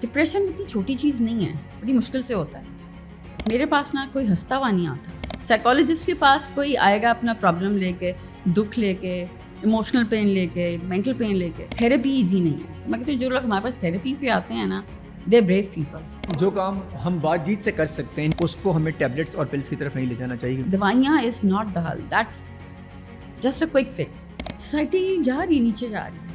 Depression اتنی چھوٹی چیز نہیں ہے, بڑی مشکل سے ہوتا ہے. میرے پاس نہ کوئی ہنستا ہوا نہیں آتا. سائیکالوجسٹ کے پاس کوئی آئے گا اپنا پرابلم لے کے, دکھ لے کے, ایموشنل پین لے کے, مینٹل پین لے کے. تھیراپی ایزی نہیں ہے. تو میں کہتی ہوں جو لوگ ہمارے پاس تھیراپی پہ آتے ہیں نا, دے بریو پیپل. جو کام ہم بات چیت سے کر سکتے ہیں اس کو ہمیں ٹیبلٹس اور پلس کی طرف نہیں لے جانا چاہیے. دوائیاں از ناٹ دا حل, that's just a quick fix. Society جا رہی ہے, نیچے جا رہی ہے.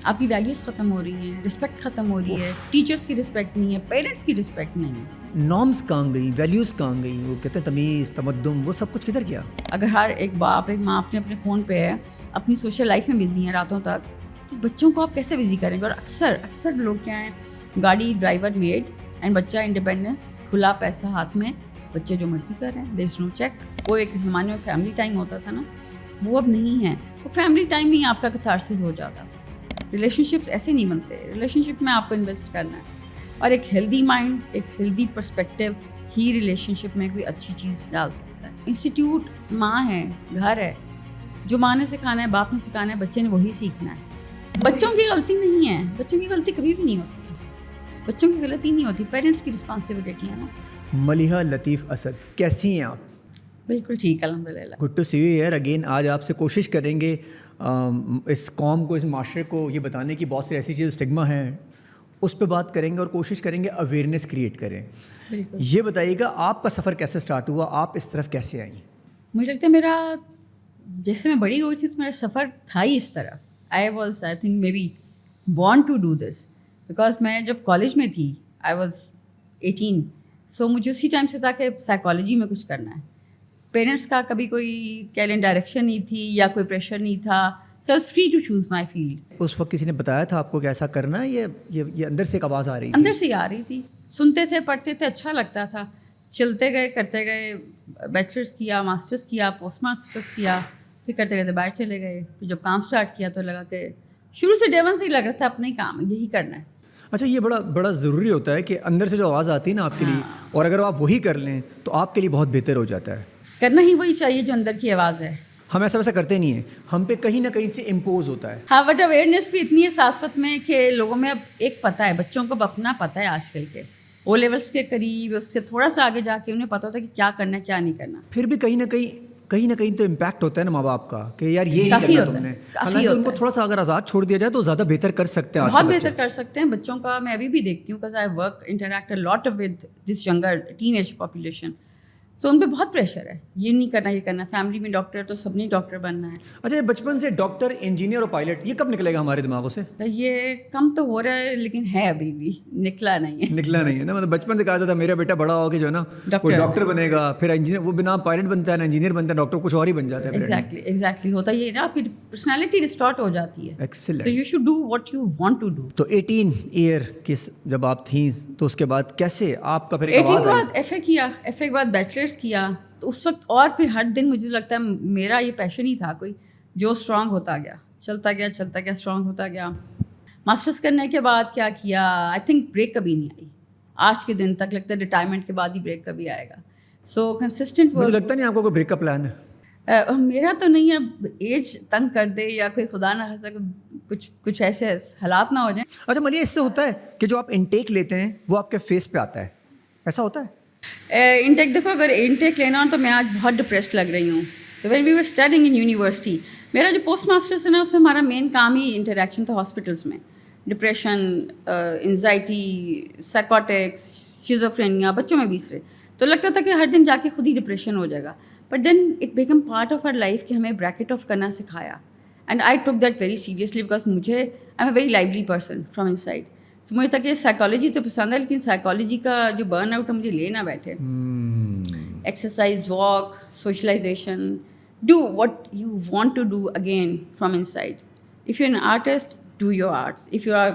آپ کی ویلیوز ختم ہو رہی ہیں, رسپیکٹ ختم ہو رہی ہے, ٹیچرس کی رسپیکٹ نہیں ہے, پیرنٹس کی رسپیکٹ نہیں ہے. نارمس کہاں گئی, ویلیوز کہاں گئی, وہ کہتے ہیں تمیز, تمدن, وہ سب کچھ کدھر گیا؟ اگر ہر ایک باپ ایک ماں اپنے فون پہ ہے, اپنی سوشل لائف میں بزی ہیں راتوں تک, تو بچوں کو آپ کیسے بزی کریں گے؟ اور اکثر لوگ کیا ہیں, گاڑی ڈرائیور میڈ اینڈ بچہ انڈیپینڈنس, کھلا پیسہ ہاتھ میں, بچے جو مرضی کر رہے ہیں, دیر از نو چیک. وہ ایک زمانے میں فیملی ٹائم ہوتا تھا نا, وہ اب نہیں ہے. وہ فیملی ٹائم ہی آپ کا کتھارسس ہو جاتا تھا. ریلیشن شپس ایسے نہیں بنتے. ریلیشن شپ میں آپ کو انویسٹ کرنا ہے, اور ایک ہیلدی مائنڈ, ایک ہیلدی پرسپیکٹیو ہی ریلیشن شپ میں کوئی اچھی چیز ڈال سکتا ہے. انسٹیٹیوٹ ماں ہے, گھر ہے. جو ماں نے سکھانا ہے, باپ نے سکھانا ہے, بچے نے وہی سیکھنا ہے. بچوں کی غلطی نہیں ہے, بچوں کی غلطی کبھی بھی نہیں ہوتی ہے. بچوں کی غلطی نہیں ہوتی, پیرنٹس کی رسپانسبلٹی ہے نا. ملیحہ لطیف اسد, کیسی ہیں آپ؟ بالکل ٹھیک, الحمد للہ. Good to see you here again. آج آپ سے کوشش کریں گے اس قوم کو, اس معاشرے کو یہ بتانے کی بہت سی ایسی چیز اسٹگما ہیں, اس پہ بات کریں گے اور کوشش کریں گے اویئرنیس کریٹ کریں. یہ بتائیے گا آپ کا سفر کیسے اسٹارٹ ہوا, آپ اس طرف کیسے آئیں؟ مجھے لگتا ہے میرا, جیسے میں بڑی ہوئی تھی تو میرا سفر تھا ہی اس طرف. I think may be born to do this, because میں جب کالج میں تھی, آئی واز 18, سو مجھے اسی ٹائم سے تھا کہ سائیکالوجی میں کچھ کرنا ہے. پیرنٹس کا کبھی کوئی کیلن ڈائریکشن نہیں تھی یا کوئی پریشر نہیں تھا, so I was free to choose my field. اس وقت کسی نے بتایا تھا آپ کو کہ ایسا کرنا ہے, یہ اندر سے ایک آواز آ رہی تھی؟ اندر سے ہی آ رہی تھی. سنتے تھے, پڑھتے تھے, اچھا لگتا تھا, چلتے گئے, کرتے گئے. بیچلرس کیا, ماسٹرس کیا, پوسٹ ماسٹرس کیا, پھر کرتے کرتے باہر چلے گئے. پھر جب کام اسٹارٹ کیا تو لگا کہ شروع سے ڈے ون سے ہی لگ رہا تھا اپنا ہی کام ہے, یہی کرنا ہے. اچھا, یہ بڑا ضروری ہوتا ہے کہ اندر سے جو آواز آتی ہے نا آپ کے لیے, اور اگر آپ وہی کر لیں تو آپ کے لیے بہت بہتر ہو جاتا ہے. کرنا ہی وہی چاہیے جو اندر کی آواز ہے. ہم ایسا ویسا کرتے نہیں ہیں, ہم پہ کہیں نہ کہیں سے امپوز ہوتا ہے. ہاں, بٹ اویئرنیس بھی اتنی ہے ساتھ ساتھ میں کہ لوگوں میں اب ایک پتہ ہے, بچوں کو اب اپنا پتہ ہے آج کل کے او لیولس کے قریب, اس سے تھوڑا سا آگے جا کے انہیں پتہ ہوتا ہے کہ کیا کرنا ہے کیا نہیں کرنا. پھر بھی کہیں نہ کہیں تو امپیکٹ ہوتا ہے نا ماں باپ کا, کہ یار یہ کرنا تم نے. حالانکہ ان کو تھوڑا سا اگر آزاد چھوڑ دیا جائے تو زیادہ بہتر کر سکتے ہیں. بہت بہتر کر سکتے ہیں بچوں کا. میں ابھی بھی دیکھتی ہوں, because I work interact a lot with this younger teenage population. تو ان پہ بہت پریشر ہے, یہ نہیں کرنا یہ کرنا. فیملی میں ڈاکٹر تو سب نے ڈاکٹر بننا ہے. اچھا, بچپن سے ڈاکٹر, انجینئر اور پائلٹ, یہ کب نکلے گا ہمارے دماغوں سے؟ یہ کم تو ہو رہا ہے لیکن ہے ابھی بھی, نکلا نہیں ہے نا. مطلب بچپن سے کہا جاتا ہے میرا بیٹا بڑا ہو کے جو ہے نا وہ ڈاکٹر بنے گا, پھر انجینئر, وہ بنا پائلٹ بنتا ہے نا انجینئر بنتا ہے, ڈاکٹر کچھ اور ہی بن جاتا ہے. ایگزیکٹلی ہوتا یہ نا, آپ کی پرسنالٹی ڈسٹارٹ ہو جاتی ہے. Excellent. So you should do what you want to do. تو 18 ایئر کی جب آپ تھیں تو اس کے بعد کیسے آپ کا پھر 18 کے بعد ایف اے کیا, ایف اے کے بعد بیچلرس کیا. تو اس وقت اور پھر ہر دن مجھے لگتا ہے میرا یہ پیشن ہی تھا کوئی, جو اسٹرانگ ہوتا گیا, چلتا گیا اسٹرانگ ہوتا گیا. ماسٹرس کرنے کے بعد کیا کیا, آئی تھنک بریک کبھی نہیں آئی آج کے دن تک. لگتا ہے ریٹائرمنٹ کے بعد ہی بریک کبھی آئے گا. سو کنسسٹنٹ. مجھے لگتا نہیں آپ کو کوئی بریک کا پلان ہے؟ میرا تو نہیں ہے, ایج تنگ کر دے یا کوئی خدا نہ خاصا کچھ ایسے حالات نہ ہو جائیں. اچھا ملیحہ, اس سے ہوتا ہے کہ جو آپ انٹیک لیتے ہیں وہ آپ کے فیس پہ آتا ہے, ایسا ہوتا ہے؟ انٹیک دیکھو, اگر انٹیک لینا ہو تو میں آج بہت ڈپریسڈ لگ رہی ہوں. تو when we were studying in university, میرا جو پوسٹ ماسٹرس ہے نا, اس میں ہمارا مین کام ہی انٹریکشن تھا ہاسپٹلس میں. ڈپریشن, انزائٹی, سائیکوٹکس, شیزوفرینیا, بچوں میں بھی اس سے. تو لگتا تھا کہ ہر دن جا کے خود ہی ڈپریشن ہو جائے گا. But then it became part of our life کہ ہمیں بریکٹ آف کرنا سکھایا. And I took that very seriously, because مجھے I am a very lively person from inside. مجھے تک یہ سائیکالوجی تو پسند ہے, لیکن سائیکالوجی کا جو برن آؤٹ ہے مجھے لے نہ بیٹھے. Exercise, walk, socialisation, do what you want to do again from inside. If you an artist, do your arts. If you are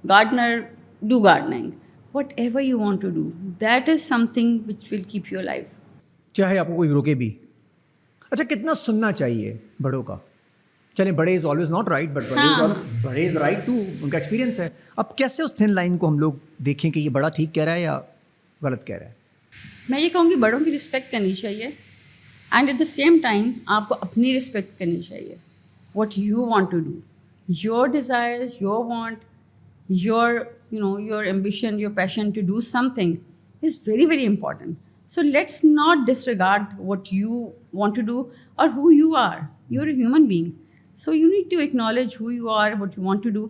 gardener, do gardening. Whatever you want to do, that is something which will keep your life, چاہے آپ کو کوئی روکے بھی. اچھا, کتنا سننا چاہیے بڑوں کا؟ چلیں, بڑے is always not right, but بڑے از رائٹ ٹو, ان کا ایکسپیرینس ہے. اب کیسے اس تھن لائن کو ہم لوگ دیکھیں کہ یہ بڑا ٹھیک کہہ رہا ہے یا غلط کہہ رہا ہے؟ میں یہ کہوں گی بڑوں کی رسپیکٹ کرنی چاہیے, and at the same time آپ کو اپنی رسپیکٹ کرنی چاہیے. What you want to do, your desires, your want, your your ambition, your passion to do something is very, very important. So let's not disregard what you want to do or who you are. You're a human being. So you need to acknowledge who you are, what you want to do.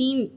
3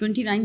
29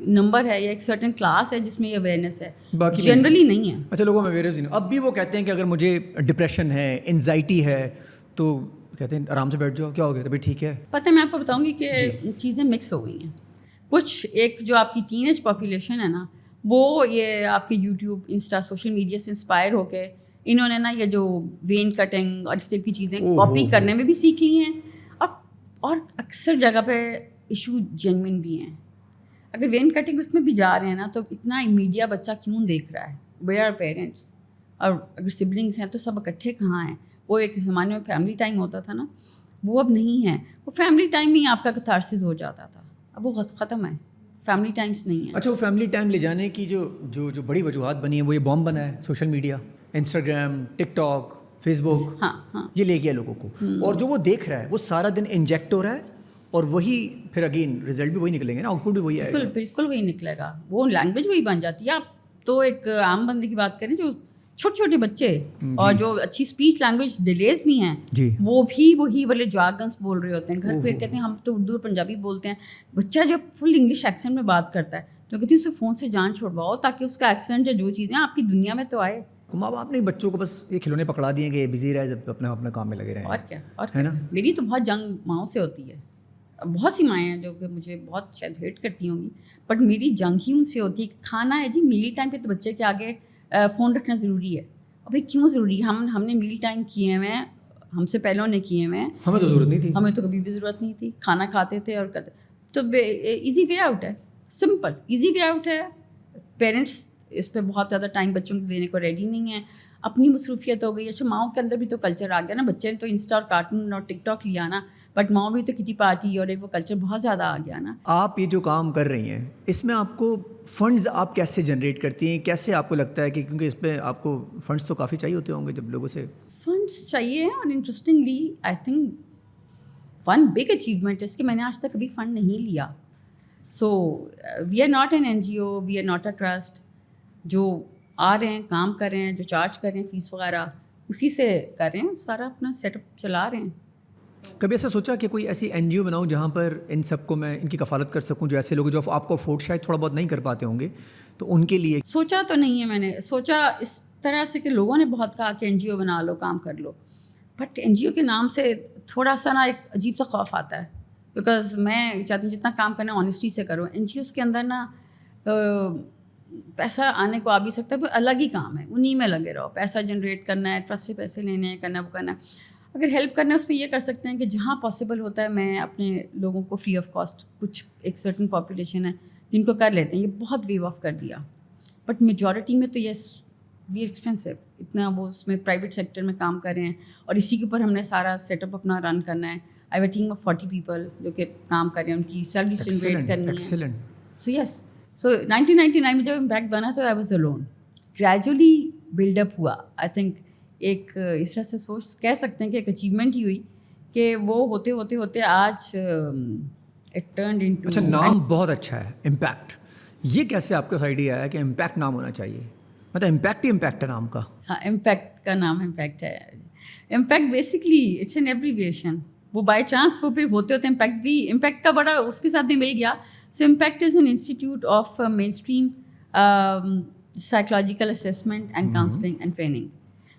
number ہے یا ایک certain class ہے جس میں یہ awareness ہے, باقی generally نہیں ہے. اچھا, لوگوں میں اویئرنیس نہیں. اب بھی وہ کہتے ہیں کہ اگر مجھے ڈپریشن ہے, انزائٹی ہے, تو کہتے ہیں آرام سے بیٹھ جاؤ, کیا ہو گیا, تبھی ٹھیک ہے. پتہ ہے میں آپ کو بتاؤں گی کہ چیزیں مکس ہو گئی ہیں. کچھ ایک جو آپ کی ٹین ایج پاپولیشن ہے نا, وہ یہ آپ کے یوٹیوب, انسٹا, سوشل میڈیا سے انسپائر ہو کے انہوں نے نا یہ جو وین کٹنگ اور اس طرح کی چیزیں کاپی کرنے میں بھی سیکھ لی ہیں. اور اکثر جگہ پہ ایشو جینوئن بھی ہیں. اگر وین کٹنگ اس میں بھی جا رہے ہیں نا, تو اتنا میڈیا بچہ کیوں دیکھ رہا ہے؟ Where are parents? اور اگر سبلنگس ہیں تو سب اکٹھے کہاں ہیں؟ وہ ایک زمانے میں فیملی ٹائم ہوتا تھا نا, وہ اب نہیں ہے. وہ فیملی ٹائم ہی آپ کا کتھارسس ہو جاتا تھا, اب وہ ختم ہے, فیملی ٹائمس نہیں ہیں. اچھا, وہ فیملی ٹائم لے جانے کی جو بڑی وجوہات بنی ہیں, وہ یہ بام بنا ہے سوشل میڈیا, انسٹاگرام, ٹک ٹاک, فیس بک. ہاں, یہ لے گیا لوگوں کو, اور جو وہ دیکھ رہا ہے وہ سارا دن انجیکٹ ہو رہا ہے, اور وہی پھر اگین رزلٹ بھی وہی نکلیں گے نا, آؤٹ پٹ بھی وہی آئے گا. بالکل وہی نکلے گا, وہ لینگویج وہی بن جاتی ہے. آپ تو ایک عام بندے کی بات کریں جو چھوٹے چھوٹے بچے اور جو اچھی اسپیچ لینگویج ڈیلیز بھی ہیں, وہ بھی وہی والے جارگنس بول رہے ہوتے ہیں. گھر پہ کہتے ہیں ہم تو اردو اور پنجابی بولتے ہیں. بچہ جب فل انگلش ایکسنٹ میں بات کرتا ہے تو کہتی ہیں اسے فون سے جان چھوڑواؤ تاکہ اس کا ایکسنٹ یا جو چیزیں آپ کی دنیا میں تو آئے. ماں باپ نے بچوں کو بس یہ کھلونے پکڑا دیے کہ بزی رہے, جب اپنے کام میں لگے رہے ہیں. اور کیا, اور ہے نا. میری تو بہت جنگ ماؤں سے ہوتی ہے. بہت سی مائیں ہیں جو کہ مجھے بہت شاید ہیٹ کرتی ہوں گی, بٹ میری جنگ ہی ان سے ہوتی ہے کہ کھانا ہے جی میل ٹائم پہ تو بچے کے آگے فون رکھنا ضروری ہے. بھائی کیوں ضروری ہے؟ ہم نے میل ٹائم کیے ہوئے ہیں, ہم سے پہلوں نے کیے ہوئے ہیں, ہمیں تو ضرورت نہیں تھی, ہمیں تو کبھی بھی ضرورت نہیں تھی. کھانا کھاتے تھے اور کرتے, تو ایزی وے آؤٹ ہے, سمپل ایزی وے آؤٹ ہے. پیرنٹس اس پہ بہت زیادہ ٹائم بچوں کو دینے کو ریڈی نہیں ہے, اپنی مصروفیت ہو گئی. اچھا, ماؤں کے اندر بھی تو کلچر آ گیا نا, بچے نے تو انسٹا اور کارٹون اور ٹک ٹاک لیا نا, بٹ ماؤں بھی تو کٹی پارٹی اور ایک وہ کلچر بہت زیادہ آ گیا نا. آپ یہ جو کام کر رہی ہیں اس میں آپ کو فنڈز آپ کیسے جنریٹ کرتی ہیں؟ کیسے آپ کو لگتا ہے کہ کیونکہ اس پہ آپ کو فنڈز تو کافی چاہیے ہوتے ہوں گے جب لوگوں سے فنڈس چاہیے. اور interestingly I think one big achievement اس کہ میں نے آج تک کبھی فنڈ نہیں لیا. So we are not an NGO, we are not a trust. جو آ رہے ہیں کام کر رہے ہیں, جو چارج کر رہے ہیں فیس وغیرہ اسی سے کر رہے ہیں, سارا اپنا سیٹ اپ چلا رہے ہیں. کبھی ایسا سوچا کہ کوئی ایسی NGO بناؤں جہاں پر ان سب کو میں ان کی کفالت کر سکوں, جو ایسے لوگ جو آپ کو افورڈ شاید تھوڑا بہت نہیں کر پاتے ہوں گے, تو ان کے لیے؟ سوچا تو نہیں ہے میں نے. سوچا اس طرح سے کہ لوگوں نے بہت کہا کہ NGO بنا لو, کام کر لو, بٹ NGO کے نام سے تھوڑا سا نا ایک عجیب سا خوف آتا ہے. بیکاز میں چاہتی ہوں جتنا کام کرنا ہے آنیسٹی سے کرو. NGOs کے اندر نا پیسہ آنے کو آ بھی سکتا ہے, پر الگ ہی کام ہے, انہیں میں لگے رہو. پیسہ جنریٹ کرنا ہے, ٹرسٹ سے پیسے لینے ہیں, کرنا وہ کرنا ہے. اگر ہیلپ کرنا ہے اس میں یہ کر سکتے ہیں کہ جہاں پاسبل ہوتا ہے میں اپنے لوگوں کو فری آف کاسٹ, کچھ ایک سرٹن پاپولیشن ہے جن کو کر لیتے ہیں, یہ بہت ویو آف کر دیا. بٹ میجورٹی میں تو یس وی ایکسپینسو, اتنا وہ اس میں پرائیویٹ سیکٹر میں کام کر رہے ہیں, اور اسی کے اوپر ہم نے سارا سیٹ اپ اپنا رن کرنا ہے. I have a team of 40 people جو کہ کام کر رہے ہیں, ان کی سیلری جنریٹ کرنی ہے. سو یس, سو 1999 میں جب امپیکٹ بنا تو I was alone. Gradually build up ہوا. آئی تھنک ایک اس طرح سے سوچ کہہ سکتے ہیں کہ ایک اچیومنٹ ہی ہوئی کہ وہ ہوتے ہوتے ہوتے آج اٹ ٹرنڈ انٹو. اچھا, نام بہت اچھا ہے امپیکٹ. یہ کیسے آپ کا آئیڈیا آیا کہ امپیکٹ نام ہونا چاہیے؟ مطلب امپیکٹ ہی امپیکٹ ہے نام کا. ہاں, امپیکٹ کا نام امپیکٹ ہے. Impact basically it's an abbreviation. وہ بائی چانس وہ پھر ہوتے ہوتے امپیکٹ بھی, امپیکٹ کا بڑا اس کے ساتھ بھی مل گیا. So impact is an institute of mainstream psychological assessment and counselling and training.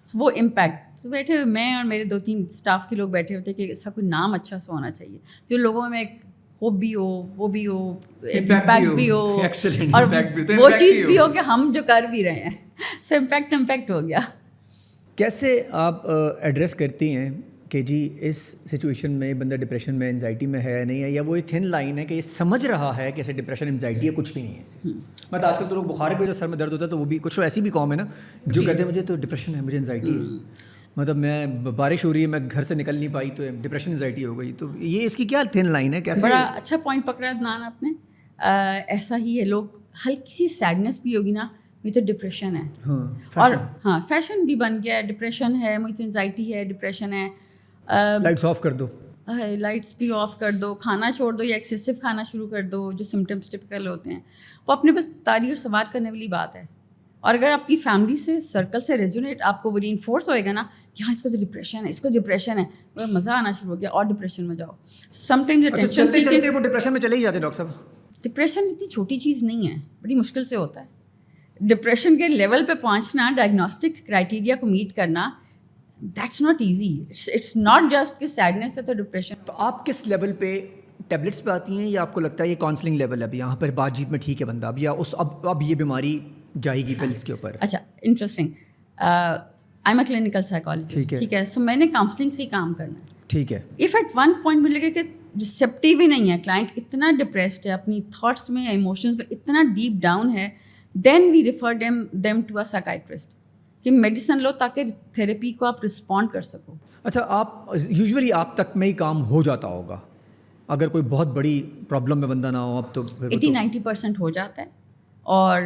So وہ امپیکٹ, سو بیٹھے ہوئے میں اور میرے 2-3 اسٹاف کے لوگ بیٹھے ہوتے کہ اس کا کوئی نام اچھا سا ہونا چاہیے جو لوگوں میں ایک ہوپ بھی ہو, وہ بھی ہو, امپیکٹ بھی ہو, اور وہ چیز بھی ہو کہ ہم جو کر بھی رہے ہیں. سو امپیکٹ ہو گیا. کیسے آپ ایڈریس کرتی ہیں کہ جی اس سچویشن میں بندہ ڈپریشن میں, انزائٹی میں ہے نہیں ہے, یا وہ تھن لائن ہے کہ یہ سمجھ رہا ہے کہ ایسے ڈپریشن انزائٹی ہے کچھ بھی نہیں ہے ایسے؟ مطلب آج کل تو لوگ بخار بھی, جو سر میں درد ہوتا ہے تو وہ بھی کچھ ایسی بھی قوم ہے نا جو کہتے ہیں مجھے تو ڈپریشن ہے, مجھے انزائٹی ہے, مطلب میں بارش ہو رہی ہے میں گھر سے نکل نہیں پائی تو ڈپریشن انزائٹی ہو گئی. تو یہ اس کی کیا تھن لائن ہے؟ کیسے؟ بڑا اچھا پوائنٹ پکڑا عدنان آپ نے. ایسا ہی ہے, لوگ ہلکی سی سیڈنس بھی ہوگی نا مجھے تو ڈپریشن ہے, اور ہاں فیشن بھی بن گیا ہے, ڈپریشن ہے, مجھے انزائٹی ہے, ڈپریشن ہے, لائٹس آف کر دو, لائٹس بھی آف کر دو, کھانا چھوڑ دو یا ایکسیسو کھانا شروع کر دو, جو سمٹمس ٹپکل ہوتے ہیں. وہ اپنے بس تاری اور سوار کرنے والی بات ہے. اور اگر آپ کی فیملی سے, سرکل سے ریزونیٹ آپ کو وہ ری انفورس ہوئے گا نا کہ ہاں اس کو تو ڈپریشن ہے, اس کو ڈپریشن ہے, مزہ آنا شروع ہو گیا اور ڈپریشن میں جاؤ. سم ٹائمز چلتے چلتے وہ ڈپریشن میں چلے ہی جاتے ڈاکٹر صاحب. ڈپریشن اتنی چھوٹی چیز نہیں ہے, بڑی مشکل سے ہوتا ہے. ڈپریشن کے لیول پہ پہنچنا, ڈائگنوسٹک کرائٹیریا کو میٹ کرنا, that's not easy. It's not just کہ سیڈنیس ہے تو ڈپریشن. تو آپ کس لیول پہ ٹیبلٹس پہ آتی ہیں یا آپ کو لگتا ہے یہ کاؤنسلنگ لیول ہے ابھی یہاں پر بات چیت میں ٹھیک ہے بندہ اب یا اس اب یہ بیماری جائے گی پلس کے اوپر؟ اچھا, interesting. I am a clinical psychologist, ٹھیک ہے, سو میں نے کاؤنسلنگ سے ہی کام کرنا ہے. ٹھیک ہے. اف ایٹ ون پوائنٹ مجھے لگے کہ ریسیپٹیو ہی نہیں ہے کلائنٹ, اتنا ڈپریسڈ ہے اپنی تھاٹس میں, ایموشنز میں اتنا ڈیپ ڈاؤن ہے, then we refer them to a psychiatrist کہ میڈیسن لو تاکہ تھیراپی کو آپ رسپونڈ کر سکو. اچھا, آپ یوزولی آپ تک میں ہی کام ہو جاتا ہوگا اگر کوئی بہت بڑی پرابلم میں بندہ نہ ہو اب تو 80-90% ہو جاتا ہے, اور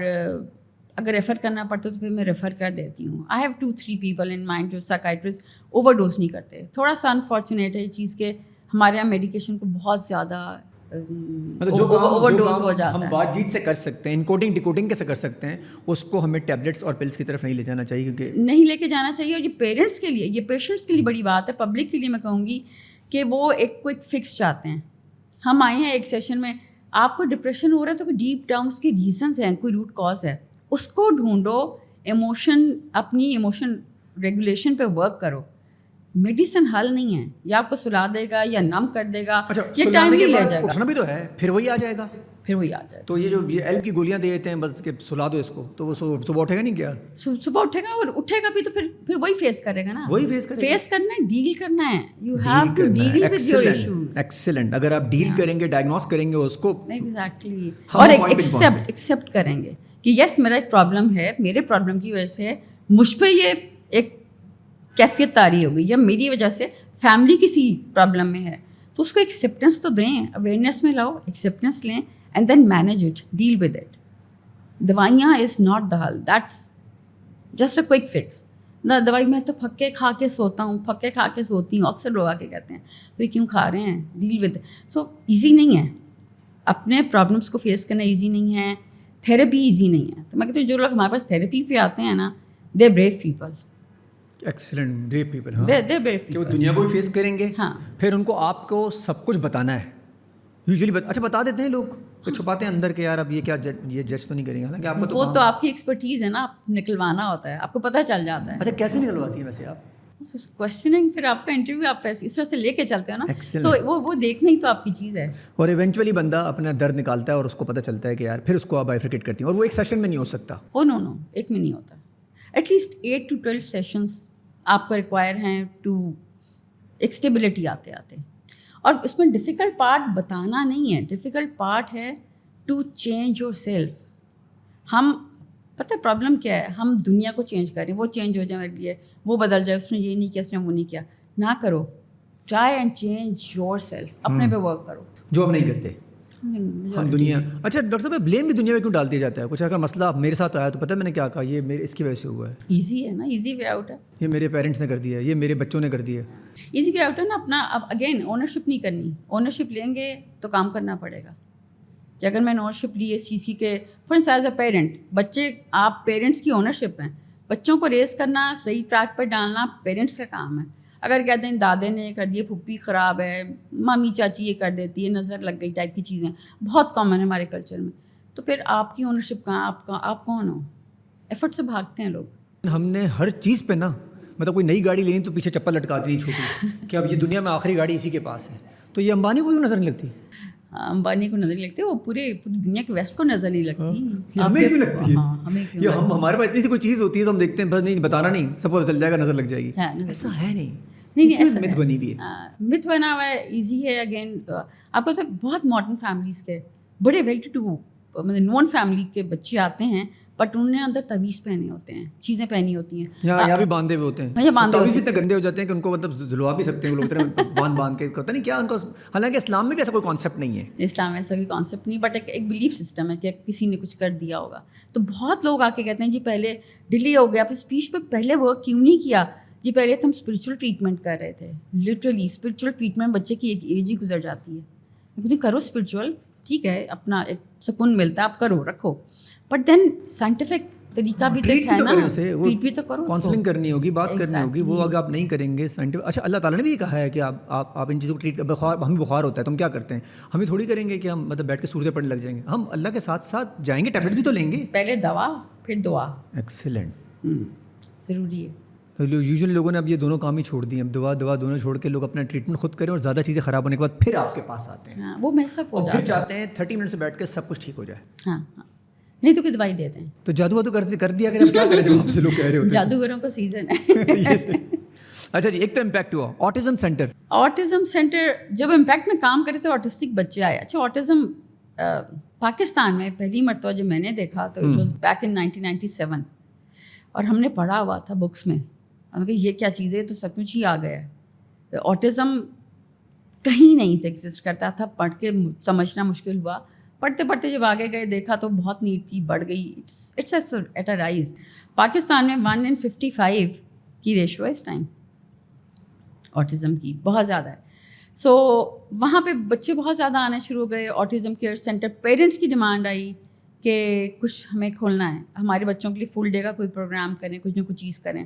اگر ریفر کرنا پڑتا ہے تو پھر میں ریفر کر دیتی ہوں. I have 2-3 people in mind جو سائیکائٹرسٹ اوور ڈوز نہیں کرتے. تھوڑا سا انفارچونیٹ ہے یہ چیز کہ ہمارے یہاں میڈیکیشن کو بہت زیادہ اوور ڈوز ہو جاتا ہے. ہم بات چیت سے کر سکتے ہیں, انکوڈنگ ڈیکوڈنگ کیسے کر سکتے ہیں, اس کو ہمیں ٹیبلٹس اور پلس کی طرف نہیں لے جانا چاہیے, کیونکہ نہیں لے کے جانا چاہیے. اور یہ پیرنٹس کے لیے, یہ پیشنٹس کے لیے بڑی بات ہے. پبلک کے لیے میں کہوں گی کہ وہ ایک کوئک فکس چاہتے ہیں. ہم آئے ہیں ایک سیشن میں, آپ کو ڈپریشن ہو رہا ہے تو ڈیپ ڈاؤن اس کے ریزنس ہیں, کوئی روٹ کاز ہے, اس کو ڈھونڈو, ایموشن اپنی ایموشن ریگولیشن پہ ورک کرو. میڈیسن حل نہیں ہے, یا آپ کو سلا دے گا یا نم کر دے گا, یہ ٹائم نہیں لے جائے گا. اٹھنا بھی تو ہے, پھر وہی آ جائے گا, پھر وہی آ جائے گا. تو یہ جو یہ ایل کی گولیاں دے دیتے ہیں بس کہ سلا دو اس کو, تو وہ صبح اٹھے گا نہیں کیا؟ صبح اٹھے گا, اور اٹھے گا بھی تو پھر وہی فیس کرے گا نا. وہی فیس کرنا ہے, ڈیل کرنا ہے. You have to deal with your issues. Excellent. اگر آپ ڈیل کریں گے, ڈائگنوز کریں گے اس کو ایگزیکٹلی, اور ایکسیپٹ کریں گے کہ یس میرا ایک پرابلم ہے, میرے پرابلم کی وجہ سے مجھ پہ یہ ایک کیفیت طاری ہو گئی, یا میری وجہ سے فیملی کسی پرابلم میں ہے, تو اس کو ایکسیپٹنس تو دیں, اویئرنیس میں لاؤ, ایکسیپٹنس لیں, and then manage it, deal with it. دوائیاں از ناٹ دا حل, that's just a quick fix. دوائی میں تو پھکے کھا کے سوتا ہوں, پھکے کھا کے سوتی ہوں, اکثر لوگ آ کے کہتے ہیں تو یہ کیوں کھا رہے ہیں. Deal with. سو ایزی نہیں ہے, اپنے پرابلمس کو فیس کرنا ایزی نہیں ہے, تھیراپی ایزی نہیں ہے. تو میں کہتی ہوں جو لوگ ہمارے پاس تھیراپی پہ آتے ہیں نا, they brave people. Excellent, brave people. ہاں, دے بریو پیپل, کہ وہ دنیا کو بھی فیس کریں گے. ہاں, پھر ان کو آپ کو سب کچھ بتانا ہے یوزلی. اچھا, بتا دیتے ہیں لوگ, تو چھپاتے ہیں اندر کہ یار اب یہ کیا یہ جج تو نہیں کریں گے, حالانکہ آپ کو وہ تو آپ کی ایکسپرٹیز ہے نا, آپ نکلوانا ہوتا ہے, آپ کو پتہ چل جاتا ہے. اچھا, کیسے نکلواتی ہیں ویسے آپ؟ کوشچننگ, پھر آپ کا انٹرویو آپ اس طرح سے لے کے چلتے ہیں نا, سو وہ دیکھنا ہی تو آپ کی چیز ہے. اور ایونچولی بندہ اپنا درد نکالتا ہے اور اس کو پتہ چلتا ہے کہ یار, پھر اس کو آپ بائیفرکیٹ کرتی ہیں, اور وہ ایک سیشن میں نہیں ہو سکتا. نو, ایک میں نہیں ہوتا. ایٹ لیسٹ 8 to 12 سیشنس آپ کو ریکوائر ہیں ٹو ایک اسٹیبلٹی آتے. اور اس میں ڈیفیکلٹ پارٹ بتانا نہیں ہے, ڈیفیکلٹ پارٹ ہے ٹو چینج یور سیلف. ہم پتہ ہے پرابلم کیا ہے, ہم دنیا کو چینج کر رہے ہیں, وہ چینج ہو جائے میرے لیے, وہ بدل جائے, اس نے یہ نہیں کیا, اس نے وہ نہیں کیا. نہ کرو, try and change your self, اپنے پہ ورک کرو, جو ہم نہیں کرتے ہم دنیا. اچھا ڈاکٹر صاحب, بلیم بھی دنیا میں کیوں ڈال دیا جاتا ہے؟ کچھ اگر مسئلہ میرے ساتھ آیا تو پتہ ہے میں نے کیا کہا, یہ میرے اس کی وجہ سے ہوا ہے. ایزی ہے نا, ایزی وے آؤٹ ہے. یہ میرے پیرنٹس نے کر دیا, یہ میرے بچوں نے کر دیا. ایزی وے آؤٹ ہے نا اپنا. اب اگین اونرشپ نہیں کرنی, اونرشپ لیں گے تو کام کرنا پڑے گا. کہ اگر میں نے اونرشپ لی اس چیز کی کہ for instance as a parent, بچے, آپ پیرنٹس کی اونرشپ ہیں, بچوں کو ریز کرنا, صحیح ٹریک پر ڈالنا پیرنٹس کا کام ہے. اگر کہتے ہیں دادے نے کر دیے, پھپھی خراب ہے, مامی چاچی یہ کر دیتی ہے, نظر لگ گئی ٹائپ کی چیزیں بہت کامن ہے ہمارے کلچر میں, تو پھر آپ کی اونرشپ کہاں, آپ کون ہو؟ ایفرٹ سے بھاگتے ہیں لوگ. ہم نے ہر چیز پہ نا, مطلب کوئی نئی گاڑی لینی تو پیچھے چپل لٹکاتی نہیں چھوٹی کہ اب یہ دنیا میں آخری گاڑی اسی کے پاس ہے. تو یہ امبانی کو کیوں نظر نہیں لگتی؟ امبانی کو نظر نہیں لگتی, وہ پوری دنیا کے ویسٹ کو نظر نہیں لگتی. ہمیں کیوں لگتی ہے؟ یہ ہمارے پاس اتنی سی کوئی چیز ہوتی ہے تو ہم دیکھتے ہیں بس نہیں بتانا نہیں, سب کو چل جائے گا, نظر لگ جائے گی. ایسا ہے نہیں, مت بنی بھی ہے, مت بنا ہوا ہے, ایزی ہے. اگین آپ کو بہت ماڈرن فیملیز کے بڑے ویل ٹو ڈو مطلب نون فیملی کے بچے آتے ہیں, بٹ انہوں نے اندر تویز پہنے ہوتے ہیں, چیزیں پہنی ہوتی ہیں, یہاں بھی باندھے ہوئے ہوتے ہیں, تویز بھی اتنے گندے ہو جاتے ہیں کہ ان کو مطلب دھلوا بھی سکتے ہیں وہ لوگ باندھ کے, پتہ نہیں کیا ان کو. حالانکہ اسلام میں بھی ایسا کوئی کانسیپٹ نہیں ہے, اسلام میں ایسا کوئی کانسیپٹ نہیں, بٹ ایک بلیف سسٹم ہے کہ کسی نے کچھ کر دیا ہوگا. تو بہت لوگ آ کے کہتے ہیں جی پہلے ڈیلے ہو گیا, آپ اسپیچ پہ پہلے ورک کیوں نہیں کیا؟ جی پہلے تو ہم اسپریچول ٹریٹمنٹ کر رہے تھے, لٹرلی اسپریچول ٹریٹمنٹ بچے کی ایک ایج ہی گزر جاتی ہے, لیکن کرو اسپرچول ٹھیک ہے, اپنا ایک سکون ملتا ہے, آپ کرو رکھو, بٹ دین سائنٹیفک طریقہ بھی تو ہے نا, ٹریٹ بھی تو کرو, کاؤنسلنگ کرنی ہوگی, بات کرنی ہوگی, وہ اگر آپ نہیں کریں گے سائنٹیفک. اچھا اللہ تعالیٰ نے بھی کہا ہے کہ آپ ان چیزوں کو ٹریٹ, ہمیں بخار ہوتا ہے تو ہم کیا کرتے ہیں, ہمیں تھوڑی کریں گے کہ ہم مطلب بیٹھ کے صورتیں پڑھنے لگ جائیں گے, ہم اللہ کے ساتھ ساتھ جائیں گے, ٹیبلٹ بھی تو لیں گے, پہلے دوا پھر دعا. ایکسیلنٹ, ضروری ہے. تو یوزلی لوگوں نے اب یہ دونوں کام ہی چھوڑ دیے, اب دوا دونوں چھوڑ کے لوگ اپنا ٹریٹمنٹ خود کریں اور زیادہ چیزیں خراب ہونے کے بعد پھر آپ کے پاس آتے ہیں, ہاں وہ محسوس ہو اور جاتا پھر چاہتے ہیں 30 منٹ سے بیٹھ کے سب کچھ ٹھیک ہو جائے. ہاں ہاں, نہیں تو کوئی دوائی دیتے ہیں. تو جادو وادو کر دیا اگر آپ کیا کریں جب آپ سے لوگ کہہ رہے ہوتے ہیں. جادوگروں کا سیزن ہے. اچھا جی, ایک تو امپیکٹ ہوا آٹزم سینٹر. آٹزم سینٹر جب امپیکٹ میں کام کرے تو آٹسٹک بچے آئے. اچھا آٹزم پاکستان میں پہلی مرتبہ جب میں نے دیکھا تو اٹ واز بیک ان 1997, اور ہم نے پڑھا ہوا تھا بکس میں, ہم کہ یہ کیا چیز ہے, تو سچ مچ ہی آ گیا ہے. آٹزم کہیں نہیں ایگزسٹ کرتا تھا, پڑھ کے سمجھنا مشکل ہوا, پڑھتے پڑھتے جب آگے گئے دیکھا تو بہت نیٹ تھی, بڑھ گئی, it's at a rise. Pakistan میں 1:55 کی ریشو ہے اس ٹائم آٹزم کی, بہت زیادہ ہے. سو وہاں پہ بچے بہت زیادہ آنا شروع ہو گئے. آٹزم کیئر سینٹر, پیرنٹس کی ڈیمانڈ آئی کہ کچھ ہمیں کھولنا ہے, ہمارے بچوں کے لیے فل ڈے کا کوئی پروگرام کریں, کچھ نہ کچھ چیز کریں.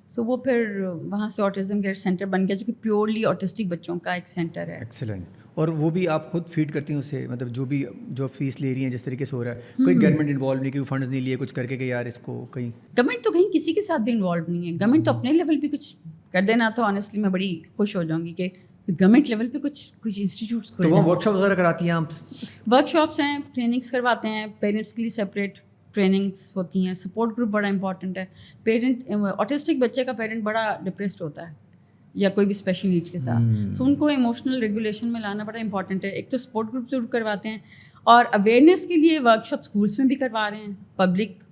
سو وہ پھر وہاں سے آٹزم کیئر سینٹر بن گیا, جو کہ پیورلی آٹسٹک بچوں کا ایک سینٹر ہے. ایکسیلنٹ. اور وہ بھی آپ خود فیڈ کرتی ہیں اسے, مطلب جو فیس لے رہی ہیں جس طریقے سے ہو رہا ہے, کوئی گورنمنٹ انوالو نہیں, کوئی فنڈز نہیں لیے کچھ کر کے کہ یار اس کو کہیں. گورنمنٹ تو کہیں کسی کے ساتھ بھی انوالو نہیں ہے. گورنمنٹ تو اپنے لیول پہ کچھ کر دینا تو آنیسٹلی میں بڑی خوش ہو جاؤں گی کہ گورنمنٹ لیول پہ کچھ انسٹیٹیوٹس تو وہ ورک شاپ وغیرہ کراتی ہیں آپ؟ ورک شاپس ہیں, ٹریننگس کرواتے ہیں, پیرنٹس کے لیے سپریٹ ٹریننگس ہوتی ہیں. سپورٹ گروپ بڑا امپورٹنٹ ہے. پیرنٹ آٹسٹک بچے کا پیرنٹ بڑا ڈپریسڈ ہوتا ہے یا کوئی بھی اسپیشل نیڈس کے ساتھ, سو ان کو ایموشنل ریگولیشن میں لانا بڑا امپورٹنٹ ہے. ایک تو سپورٹ گروپ ضرور کرواتے ہیں, اور اویئرنیس کے لیے ورک شاپ اسکولس میں بھی کروا رہے ہیں, پبلک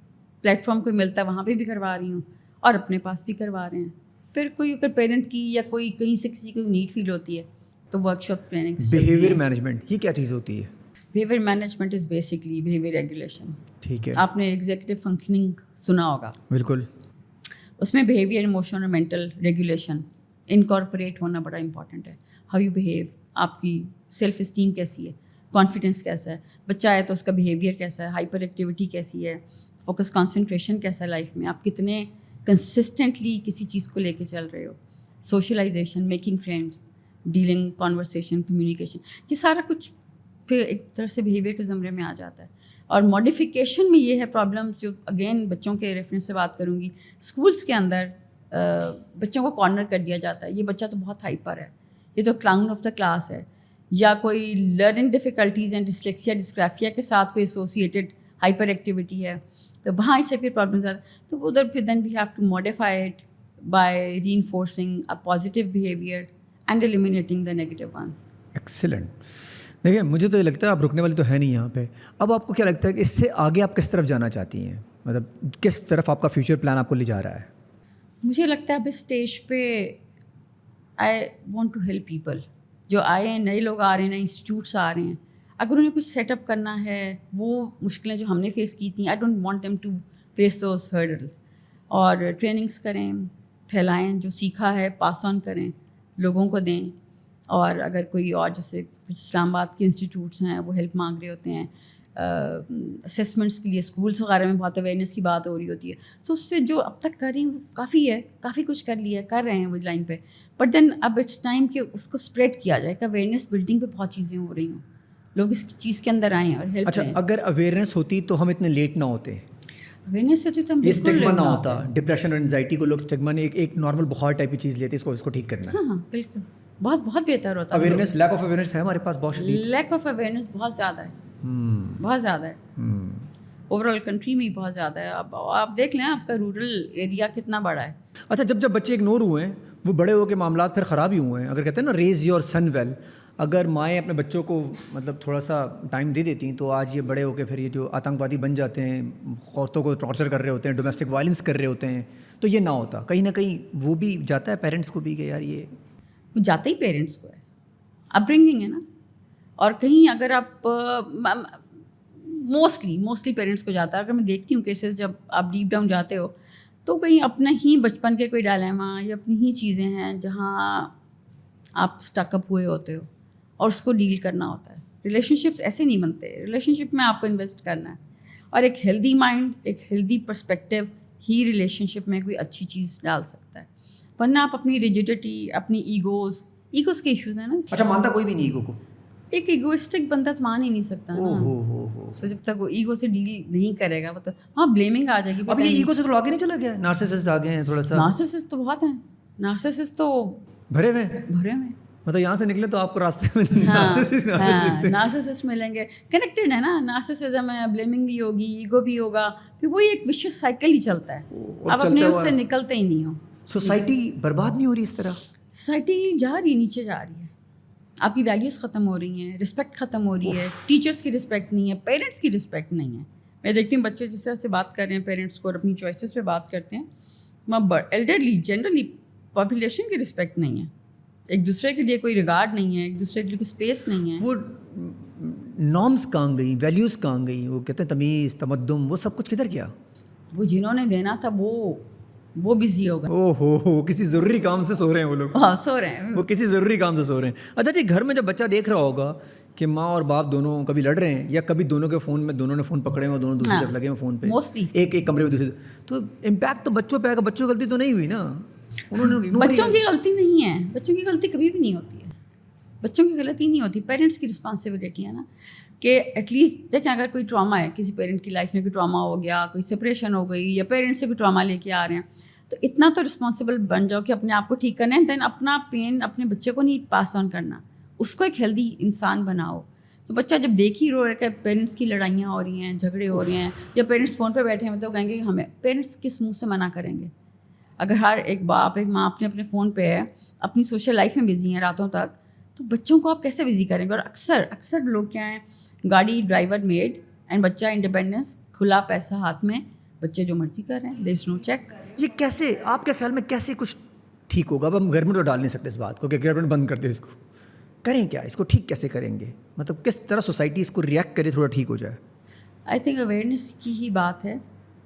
پلیٹ فارم کوئی ملتا ہے وہاں پہ بھی کروا رہی ہوں, اور اپنے پاس بھی کروا رہے ہیں. پھر کوئی اگر پیرنٹ کی یا کوئی کہیں سے کسی کو نیڈ فیل ہوتی ہے تو work shop trainings. Behaviour management یہ کیا چیز ہوتی ہے؟ Behaviour management is basically behaviour regulation. ٹھیک ہے, آپ نے ایگزیکٹو فنکشننگ سنا ہوگا. بالکل. اس میں بیہیویئر, ایموشن اور مینٹل ریگولیشن انکارپوریٹ ہونا بڑا امپورٹنٹ ہے. ہاؤ یو بیہیو, آپ کی سیلف اسٹیم کیسی ہے, کانفیڈنس کیسا ہے, بچہ ہے تو اس کا بیہیویئر کیسا ہے, ہائپر ایکٹیویٹی کیسی ہے, فوکس کنسنٹریشن کیسا ہے لائف میں, آپ کتنے کنسسٹنٹلی کسی چیز کو لے کے چل رہے ہو, socialization, making friends, dealing, conversation, communication, یہ سارا کچھ پھر ایک طرح سے بیہیویئر کے زمرے میں آ جاتا ہے. اور ماڈیفیکیشن میں یہ ہے پرابلم, جو اگین بچوں کے ریفرنس سے بات کروں گی, اسکولس کے اندر بچوں کو کارنر کر دیا جاتا ہے. یہ بچہ تو بہت ہائپر ہے, یہ تو کلاؤن آف دا کلاس ہے, یا کوئی لرننگ ڈیفیکلٹیز اینڈ ڈسلیکسیا ڈسگرافیا کے ساتھ کوئی ایسوسیٹیڈ ہائپر ایکٹیویٹی ہے, تو وہاں اس سے پھر پرابلمز آتے ہیں. تو ادھر پھر then we have to modify it by reinforcing a positive behaviour and eliminating the negative ones. Excellent. دیکھیں مجھے تو یہ لگتا ہے آپ رکنے والے تو ہے نہیں یہاں پہ. اب آپ کو کیا لگتا ہے کہ اس سے آگے آپ کس طرف جانا چاہتی ہیں, مطلب کس طرف آپ کا فیوچر پلان آپ کو لے جا رہا ہے؟ مجھے لگتا ہے اب اس اسٹیج پہ I want to help people. جو آئے ہیں, نئے لوگ آ رہے ہیں, نئے انسٹیٹیوٹس آ رہے ہیں, اگر انہیں کچھ سیٹ اپ کرنا ہے, وہ مشکلیں جو ہم نے فیس کی تھیں, I don't want them to face those hurdles. اور ٹریننگس کریں, پھیلائیں, جو سیکھا ہے پاس آن کریں, لوگوں کو دیں. اور اگر کوئی اور جیسے کچھ اسلام آباد کے انسٹیٹیوٹس ہیں وہ ہیلپ مانگ رہے ہوتے ہیں, اسیسمنٹس کے لیے اسکولس وغیرہ میں بہت اویئرنیس کی بات ہو رہی ہوتی ہے, تو اس سے جو اب تک کر رہی ہیں وہ کافی ہے, کافی کچھ کر لیا, کر رہے ہیں وہ لائن پہ. بٹ دین اب اٹس ٹائم کہ اس کو اسپریڈ کیا جائے, کہ اویئرنیس بلڈنگ پہ بہت چیزیں ہو رہی ہوں, لوگ اس چیز کے اندر آئیں اور ہیلپ. اچھا, اگر اویئرنیس ہوتی تو ہم اتنے لیٹ نہ ہوتے, اویئرنیس ہوتی تو ہم یہ اسٹگما نہ ہوتا. ڈپریشن اور انزائٹی کو لوگ اسٹگما نے ایک نارمل بخار ٹائپ کی چیز لیتے, اس کو ٹھیک کرنا ہے. ہاں بالکل, بہت بہت بہتر ہوتا. اویئرنیس, لیک آف اویئرنیس ہے ہمارے پاس بہت شدید. لیک آف اویئرنیس بہت زیادہ ہے, بہت زیادہ ہے, اوور آل کنٹری میں بہت زیادہ ہے. اب آپ دیکھ لیں آپ کا رورل ایریا کتنا بڑا ہے. اچھا, جب بچے اگنور ہوئے ہیں وہ بڑے ہو کے معاملات پھر خراب ہی ہوئے ہیں. اگر کہتے ہیں نا ریز یور سن ویل, اگر مائیں اپنے بچوں کو مطلب تھوڑا سا ٹائم دے دیتی تو آج یہ بڑے ہو کے پھر یہ جو آتنکوادی بن جاتے ہیں, عورتوں کو ٹارچر کر رہے ہوتے ہیں, ڈومیسٹک وائلنس کر رہے ہوتے ہیں, تو یہ نہ ہوتا. کہیں نہ کہیں وہ بھی جاتا ہے پیرنٹس کو بھی کہ یار یہ وہ جاتا ہی پیرنٹس کو ہے, اپ برنگنگ ہے نا. اور کہیں اگر آپ موسٹلی پیرنٹس کو جاتا ہے. اگر میں دیکھتی ہوں کیسز جب آپ ڈیپ ڈاؤن جاتے ہو تو کہیں اپنا ہی بچپن کے کوئی ڈائلیما یا اپنی ہی چیزیں ہیں جہاں آپ اسٹک اپ ہوئے ہوتے ہو, اور اس کو ڈیل کرنا ہوتا ہے. ریلیشن شپس ایسے نہیں بنتے. ریلیشن شپ میں آپ کو انویسٹ کرنا ہے, اور ایک ہیلدی مائنڈ, ایک ہیلدی پرسپیکٹیو ہی ریلیشن شپ میں کوئی اچھی چیز ڈال سکتا ہے. ورنہ آپ اپنی ریجیڈیٹی, اپنی ایگوز کے ایشوز ہیں نا. اچھا, مانتا کوئی بھی نہیں ایگو کو؟ ایک ایگوسٹک بندہ تو مان ہی نہیں سکتا نا. سو جب تک وہ ایگو سے ڈیل نہیں کرے گا وہ تو ہاں بلیمنگ آ جائے گی. اب یہ ایگو سے تو آگے نہیں چلا گیا, نارسسسٹ آ گئے ہیں تھوڑا سا. نارسسسٹ تو بہت ہیں, نارسسسٹ تو بھرے ہوئے. مطلب یہاں سے نکلے تو آپ کو راستے میں نارسسسٹ ملیں گے. کنیکٹڈ ہے نا, نارسسزم ہے, بلیمنگ بھی ہوگی, ایگو بھی ہوگا, پھر وہی ایک وشیس سائیکل ہی چلتا ہے. آپ اپنے اس سے نکلتے ہی نہیں ہو. سوسائٹی برباد نہیں ہو رہی اس طرح؟ سوسائٹی جا رہی ہے, نیچے جا رہی ہے. آپ کی ویلیوز ختم ہو رہی ہیں, رسپیکٹ ختم ہو رہی ہے, ٹیچرس کی رسپیکٹ نہیں ہے, پیرنٹس کی رسپیکٹ نہیں ہے. میں دیکھتی ہوں بچے جس طرح سے بات کر رہے ہیں پیرنٹس کو اور اپنی چوائسیز پہ بات کرتے ہیں. ایلڈرلی جنرلی پاپولیشن کی رسپیکٹ نہیں ہے, ایک دوسرے کے لیے کوئی ریگارڈ نہیں ہے, ایک دوسرے کے لیے کوئی اسپیس نہیں ہے. وہ نارمس کہاں گئی, ویلیوز کہاں گئی؟ وہ کہتے ہیں تمیز, تمدن, وہ سب کچھ کدھر گیا؟ وہ جنہوں نے دینا تھا وہ بزی ہوگا. او ہو, کسی ضروری کام سے سو رہے ہیں وہ لوگ. ہاں, سو رہے ہیں وہ کسی ضروری کام سے سو رہے ہیں. اچھا جی, گھر میں جب بچہ دیکھ رہا ہوگا کہ ماں اور باپ دونوں کبھی لڑ رہے ہیں, یا کبھی دونوں کے فون میں دونوں نے فون پکڑے ہیں اور دونوں دوسری طرف لگے ہیں فون پہ, موسٹلی ایک کمرے میں دوسری, تو امپیکٹ تو بچوں پہ آئے گا. بچوں کی غلطی تو نہیں ہوئی نا, بچوں کی غلطی نہیں ہے. بچوں کی غلطی کبھی بھی نہیں ہوتی ہے. بچوں کی غلطی نہیں ہوتی, پیرنٹس کی رسپانسبلٹی ہے نا. کہ ایٹ لیسٹ دیکھیں, اگر کوئی ٹراما ہے, کسی پیرنٹ کی لائف میں کوئی ٹراما ہو گیا, کوئی سپریشن ہو گئی, یا پیرنٹس سے کوئی ٹراما لے کے آ رہے ہیں, تو اتنا تو رسپانسبل بن جاؤ کہ اپنے آپ کو ٹھیک کرنا ہے. دین اپنا پین اپنے بچے کو نہیں پاس آن کرنا, اس کو ایک ہیلدی انسان بناؤ. تو بچہ جب دیکھ ہی رو رہا ہے کہ پیرنٹس کی لڑائیاں ہو رہی ہیں, جھگڑے ہو رہے ہیں, یا پیرنٹس فون پہ بیٹھے ہیں, تو کہیں گے کہ ہمیں پیرنٹس کس منہ سے منع کریں گے. اگر ہر ایک باپ ایک ماں اپنے فون پہ ہے, اپنی سوشل لائف میں بزی ہیں راتوں تک, تو بچوں کو آپ کیسے بزی کریں گے؟ اور اکثر لوگ کیا ہیں, گاڑی ڈرائیور میڈ اینڈ بچہ انڈیپینڈنس, کھلا پیسہ ہاتھ میں, بچے جو مرضی کر رہے ہیں, دیر از نو چیک. یہ کیسے آپ کے خیال میں کیسے کچھ ٹھیک ہوگا؟ اب ہم گھر میں تو ڈال نہیں سکتے اس بات کو کہ گورنمنٹ بند کر دے اس کو. کریں کیا اس کو ٹھیک کیسے کریں گے؟ مطلب کس طرح سوسائٹی اس کو ریئیکٹ کرے تھوڑا ٹھیک ہو جائے؟ آئی تھنک اویئرنیس کی ہی بات ہے.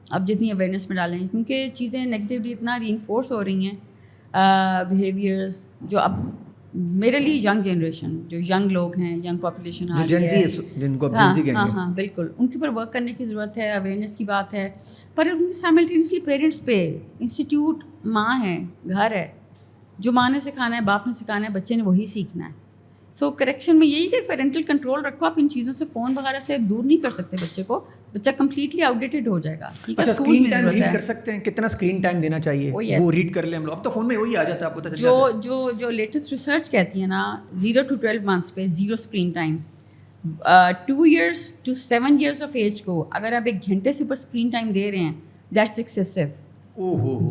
اب جتنی اویئرنیس میں ڈالیں, کیونکہ چیزیں نگیٹیولی اتنا ری انفورس ہو رہی ہیں, بیہیویئرز جو اب میرے لیے ینگ جنریشن, جو ینگ لوگ ہیں, ینگ پاپولیشن آ رہی ہے, جن کو جن زی کہیں گے, ہاں بالکل, ان کے اوپر ورک کرنے کی ضرورت ہے. اویئرنیس کی بات ہے, پر ان کی سائملٹینیسلی پیرنٹس پہ, انسٹیٹیوٹ ماں ہے, گھر ہے, جو ماں نے سکھانا ہے, باپ نے سکھانا ہے, بچے نے وہی سیکھنا ہے. سو کریکشن میں یہی کہ پیرنٹل کنٹرول رکھو. آپ ان چیزوں سے, فون وغیرہ سے دور نہیں کر سکتے بچے کو, بچہ کمپلیٹلی آؤٹ ڈیٹڈ ہو جائے گا. اچھا, اسکرین ٹائم ریڈ کر سکتے ہیں, کتنا اسکرین ٹائم دینا چاہیے وہ ریڈ کر لیں ہم لوگ. اب تو فون میں وہی آ جاتا ہے, آپ کو پتہ چل جاتا ہے. جو لیٹسٹ ریسرچ کہتی ہے نا, 0 to 12 months پہ 0 screen time, 2 years to 7 years of age کو اگر آپ 1 گھنٹے سے اوپر اسکرین ٹائم دے رہے ہیں, دیٹس ایکسیسو.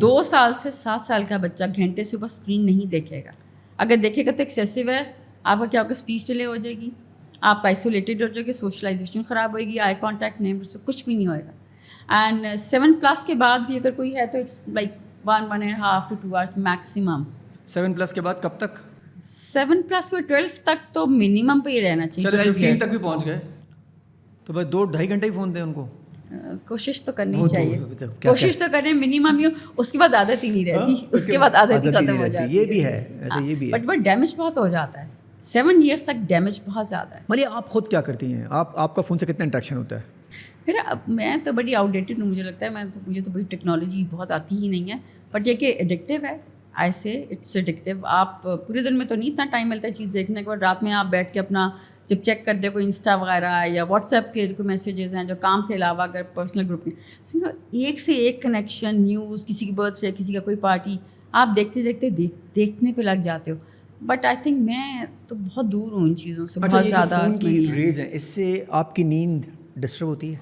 2 سال سے 7 سال کا بچہ گھنٹے سے اوپر اسکرین نہیں دیکھے گا. اگر دیکھے گا تو ایکسیسو ہے. آپ کا کیا ہوگا, اسپیچ ڈیلے ہو جائے گی, آپ کا آئسولیٹڈ ہو جائے گی, سوشلائزیشن خراب ہوئے گی, آئی کانٹیکٹ نیبرس پہ کچھ بھی نہیں ہوئے گا. اینڈ 7+ کے بعد بھی اگر کوئی ہے تو it's like 1.5 to 2 hours maximum. 7+ کے بعد کب تک؟ 7+ کو 12 تک تو منیمم پہ ہی رہنا چاہیے. 15 تک بھی پہنچ گئے تو بس 2-2.5 گھنٹے ہی فون دیں ان کو. کوشش تو کرنی چاہیے, کوشش تو کریں منیمم ہی ہو. اس کے بعد عادت ہی نہیں رہتی, اس کے بعد عادت ہی ختم ہو جاتی ہے. یہ بھی ہے ایسے, یہ بھی ہے. بٹ ڈیمیج بہت ہو جاتا ہے. 7 years تک ڈیمیج بہت زیادہ ہے. مالی آپ خود کیا کرتی ہیں؟ آپ کا فون سے کتنا انٹریکشن ہوتا ہے؟ میں تو بڑی آؤٹ ڈیٹڈ ہوں, مجھے لگتا ہے. مجھے تو بڑی ٹیکنالوجی بہت آتی ہی نہیں ہے. بٹ یہ کہ ایڈکٹیو ہے, آئی سے اٹس ایڈکٹیو. آپ پورے دن میں تو نہیں اتنا ٹائم ملتا ہے چیز دیکھنے کے بعد. رات میں آپ بیٹھ کے اپنا جب چیک کرتے کوئی انسٹا وغیرہ یا واٹس ایپ کے کوئی میسیجز ہیں جو کام کے علاوہ اگر پرسنل گروپ میں, ایک سے ایک کنیکشن, نیوز, کسی کی برتھ ڈے, کسی کا کوئی پارٹی, آپ دیکھنے پہ لگ جاتے ہو. بٹ آئی تھنک میں تو بہت دور ہوں ان چیزوں سے, بہت زیادہ. فون کی ریز ہیں, اس سے آپ کی نیند ڈسٹرب ہوتی ہے؟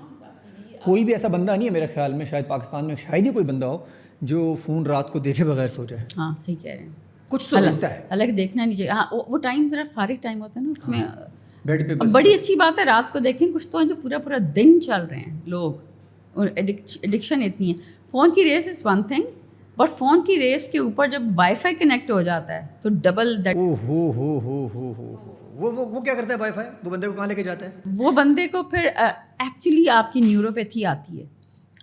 کوئی بھی ایسا بندہ نہیں ہے میرے خیال میں, شاید پاکستان میں شاید ہی کوئی بندہ ہو جو فون رات کو دیکھے بغیر سو جائے. ہاں صحیح کہہ رہے ہیں. کچھ تو لگتا ہے الگ دیکھنا نہیں چاہیے. ہاں وہ ٹائم ذرا فارغ ٹائم ہوتا ہے نا, اس میں بیڈ پہ بڑی اچھی بات ہے رات کو دیکھیں. کچھ تو ہیں جو پورا دن چل رہے ہیں لوگ, اور ایڈکشن اتنی ہے. فون کی race is one thing, but phone کی ریس کے اوپر جب وائی فائی کنیکٹ ہو جاتا ہے تو ڈبل دیٹ. وہ کیا کرتا ہے وائی فائی؟ وہ بندے کو کہاں لے کے جاتا ہے؟ وہ بندے کو پھر ایکچولی آپ کی نیوروپیتھی آتی ہے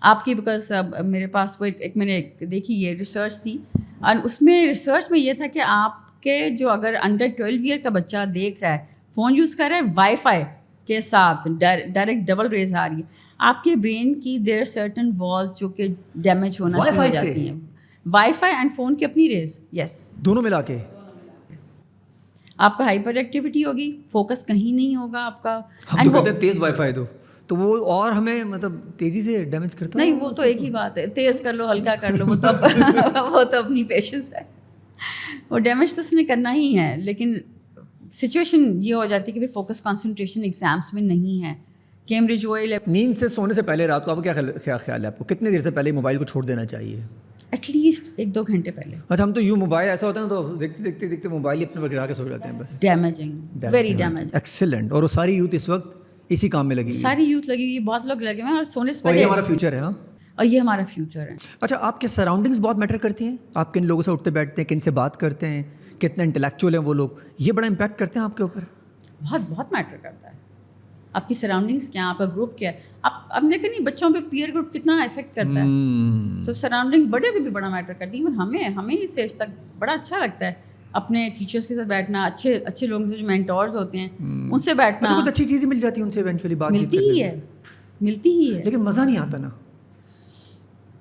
آپ کی, بیکاز میرے پاس وہ ایک میں نے دیکھی یہ ریسرچ تھی, اور اس میں ریسرچ میں یہ تھا کہ آپ کے جو اگر انڈر 12 ایئر کا بچہ دیکھ رہا ہے فون یوز کر رہے ہیں وائی فائی کے ساتھ ڈائریکٹ ڈبل ریز آ رہی ہے آپ کے برین کی. دیر سرٹن والز جو کہ ڈیمیج ہونا شروع ہو جاتی ہیں وائی فائی اینڈ فون کی اپنی ریز. یس دونوں ملا کے آپ کا ہائپر ایکٹیویٹی ہوگی, فوکس کہیں نہیں ہوگا آپ کا. ہم تو کہتے ہیں تیز وائی فائی دو تو وہ اور ہمیں مطلب تیزی سے ڈیمیج کرتا ہے. نہیں وہ تو ایک ہی بات ہے, تیز کر لو ہلکا کر لو وہ تو اپنی پیشنس ہے. وہ ڈیمیج تو اس نے کرنا ہی ہے, لیکن سچویشن یہ ہو جاتی ہے کہ پھر فوکس کنسنٹریشن ایگزامس میں نہیں ہے. کیمبرج اوائل نیند سے سونے سے پہلے رات کو آپ کو کیا خیال ہے, آپ کو کتنے دیر سے پہلے موبائل کو چھوڑ دینا چاہیے؟ ایٹ لیسٹ 1-2 گھنٹے پہلے. اچھا ہم تو یوں موبائل ایسا ہوتا ہے تو دیکھتے موبائل ہی اپنے پر گرا کے سو جاتے ہیں بس. Damaging, very damaging. ایکسیلنٹ. اور وہ ساری یوتھ اس وقت اسی کام میں لگی ہوئی ہے. ساری یوتھ لگی ہوئی ہے, بہت لوگ لگے ہوئے ہیں اور سونے سے اور پہلے. یہ ہمارا فیوچر ہے. ہاں اور یہ ہمارا فیوچر ہے. اچھا آپ کے سراؤنڈنگس بہت میٹر کرتی ہیں, آپ کن لوگوں سے اٹھتے بیٹھتے ہیں, کن سے بات کرتے ہیں, کتنے انٹلیکچوئل ہیں وہ لوگ, یہ بڑا امپیکٹ کرتے ہیں آپ کے اوپر؟ بہت میٹر کرتا ہے. آپ کی سراؤنڈنگس کیا ہیں, آپ کا گروپ کیا ہے. آپ دیکھیں نہیں بچوں پہ پیئر گروپ کتنا افیکٹ کرتا ہے. سو سراؤنڈنگ بڑے کو بھی بڑا میٹر کرتی ہے. ایون ہمیں اس ایج تک بڑا اچھا لگتا ہے اپنے ٹیچرس کے ساتھ بیٹھنا, اچھے لوگوں سے جو مینٹورز ہوتے ہیں ان سے بیٹھنا. کچھ اچھی چیزیں مل جاتی ہیں ان سے ایونچولی, بات ملتی ہی ہے. لیکن مزہ نہیں آتا نا.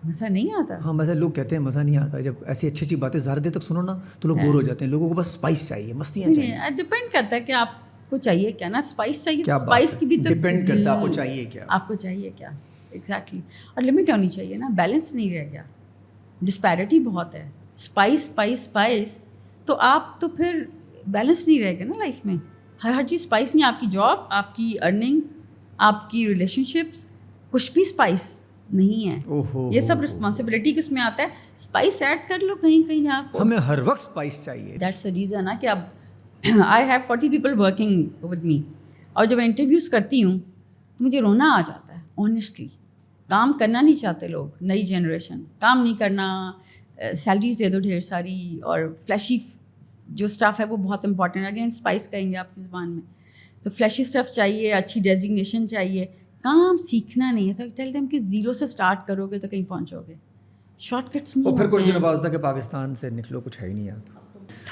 مزہ نہیں آتا. ہاں مزہ, لوگ کہتے ہیں مزہ نہیں آتا. جب ایسی اچھی باتیں زیادہ دیر تک سنو نا تو لوگ بور ہو جاتے ہیں. لوگوں کو بس اسپائس چاہیے, مستیاں چاہیے. ڈپینڈ کرتا ہے کہ آپ کو چاہیے کیا نا. اسپائس چاہیے تو اسپائس کی بھی ڈپینڈ کرتا ہے آپ کو چاہیے کیا. آپ کو چاہیے کیا ایگزیکٹلی. اور لمٹ ہونی چاہیے نا, بیلنس نہیں رہ گیا. ڈسپیرٹی بہت ہے. اسپائس تو آپ تو پھر بیلنس نہیں رہے گا نا لائف میں. ہر چیز اسپائس نہیں. آپ کی جاب, آپ کی ارننگ, آپ کی ریلیشن شپس, کچھ بھی اسپائس نہیں ہے. یہ سب رسپانسبلٹی کس میں آتا ہے. اسپائس ایڈ کر لو کہیں جہاں. ہمیں ہر وقت اسپائس چاہیے. دیٹس اے ریزن نا کہ اب I have 40 people working with me, اور جب میں انٹرویوز کرتی ہوں تو مجھے رونا آ جاتا ہے آنیسٹلی. کام کرنا نہیں چاہتے لوگ, نئی جنریشن کام نہیں کرنا, سیلریز دے دو ڈھیر ساری, اور فلیشی جو اسٹاف ہے وہ بہت امپورٹنٹ ہے. اگین اسپائس کہیں گے آپ کی زبان میں, تو فلیشی اسٹاف چاہیے, اچھی ڈیزگنیشن چاہیے. کام سیکھنا نہیں ہے. تو ٹیل دیم کہ 0 سے اسٹارٹ کرو گے تو کہیں پہنچو گے. شارٹ کٹس نہیں. اور پھر کچھ دنوں بعد ہوتا ہے کہ پاکستان سے نکلو, کچھ ہے ہی نہیں آتا.